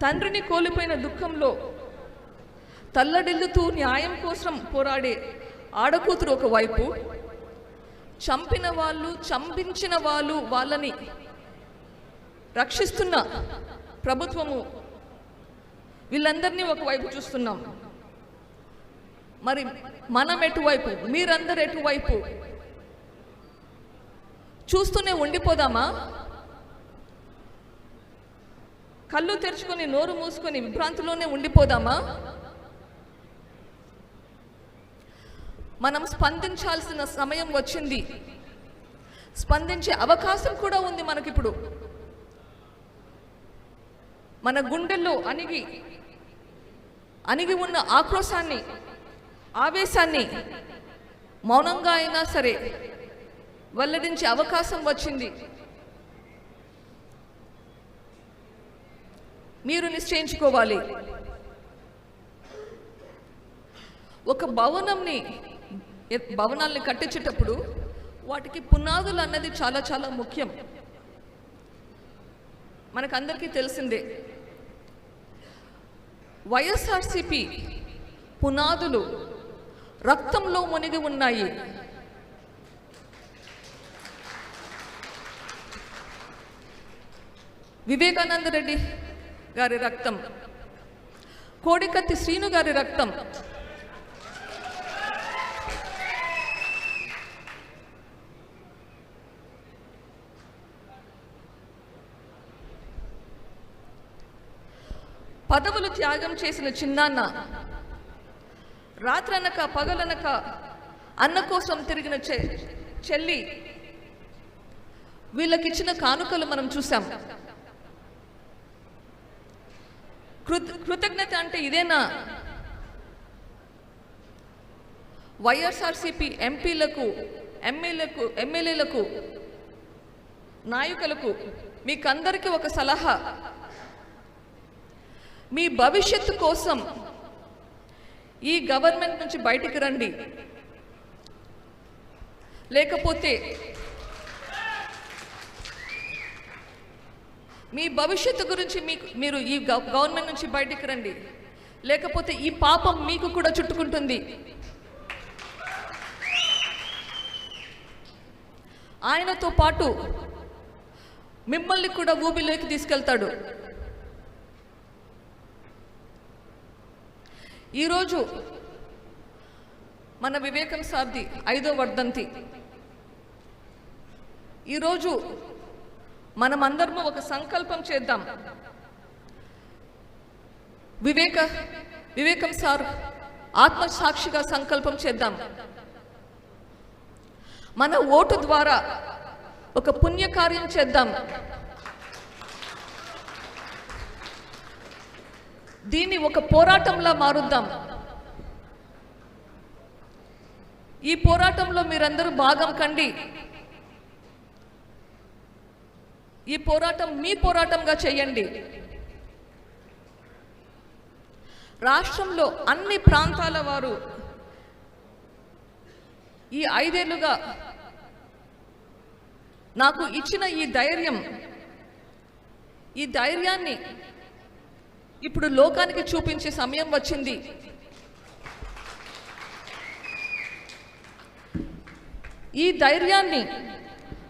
తండ్రిని కోల్పోయిన దుఃఖంలో తల్లడిల్లుతూ న్యాయం కోసం పోరాడే ఆడకూతురు ఒకవైపు, చంపిన వాళ్ళు, చంపించిన వాళ్ళు, వాళ్ళని రక్షిస్తున్న ప్రభుత్వము, వీళ్ళందరినీ ఒకవైపు చూస్తున్నాం. మరి మనం ఎటువైపు, మీరందరూ ఎటువైపు? చూస్తూనే ఉండిపోదామా? కళ్ళు తెరుచుకొని నోరు మూసుకొని విభ్రాంతిలోనే ఉండిపోదామా? మనం స్పందించాల్సిన సమయం వచ్చింది. స్పందించే అవకాశం కూడా ఉంది మనకిప్పుడు. మన గుండెల్లో అణిగి ఉన్న ఆక్రోశాన్ని, ఆవేశాన్ని మౌనంగా అయినా సరే వెల్లడించే అవకాశం వచ్చింది. మీరు నిశ్చయించుకోవాలి. ఒక భవనాల్ని కట్టించేటప్పుడు వాటికి పునాదులు అన్నది చాలా చాలా ముఖ్యం. మనకందరికీ తెలిసిందే. వైఎస్ఆర్సిపి పునాదులు రక్తంలో మునిగి ఉన్నాయి. వివేకానంద రెడ్డి గారి రక్తం, కోడికత్తి శ్రీను గారి రక్తం, పదవులు త్యాగం చేసిన చిన్నాన్న, రాత్రనక పగలనక అన్న కోసం తిరిగిన చెల్లి, వీళ్ళకిచ్చిన కానుకలు మనం చూసాం. కృతజ్ఞత అంటే ఇదేనా? వైఎస్ఆర్సిపి ఎంపీలకు, ఎమ్మెల్యేలకు, నాయకులకు మీకందరికీ ఒక సలహా. మీ భవిష్యత్తు కోసం ఈ గవర్నమెంట్ నుంచి బయటికి రండి. లేకపోతే మీ భవిష్యత్తు గురించి మీరు ఈ గవర్నమెంట్ నుంచి బయటికి రండి. లేకపోతే ఈ పాపం మీకు కూడా చుట్టుకుంటుంది. ఆయనతో పాటు మిమ్మల్ని కూడా ఊబిలోకి తీసుకెళ్తాడు. ఈరోజు మన వివేకం సార్ది 5వ వర్ధంతి. ఈరోజు మనమందరము ఒక సంకల్పం చేద్దాం. వివేకం సార్ ఆత్మసాక్షిగా సంకల్పం చేద్దాం. మన ఓటు ద్వారా ఒక పుణ్యకార్యం చేద్దాం. దీన్ని ఒక పోరాటంలా మారుద్దాం. ఈ పోరాటంలో మీరందరూ భాగం కండి. ఈ పోరాటం మీ పోరాటంగా చేయండి. రాష్ట్రంలో అన్ని ప్రాంతాల వారు ఈ 5 ఏళ్లుగా నాకు ఇచ్చిన ఈ ధైర్యాన్ని ఇప్పుడు లోకానికి చూపించే సమయం వచ్చింది. ఈ ధైర్యాన్ని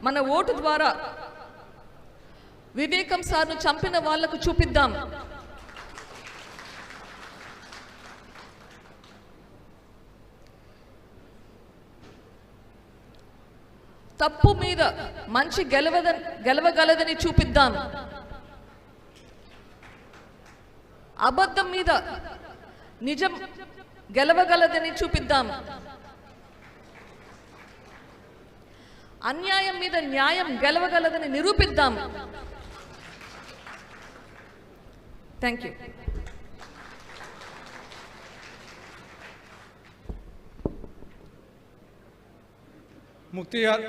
మన ఓటు ద్వారా వివేకం సార్ను చంపిన వాళ్లకు చూపిద్దాం. తప్పు మీద మంచి గెలవగలదని చూపిద్దాం. అబద్ధం మీద నిజం గెలవగలదని చూపిద్దాం. అన్యాయం మీద న్యాయం గెలవగలదని నిరూపిద్దాం. Thank you. ముక్తియార్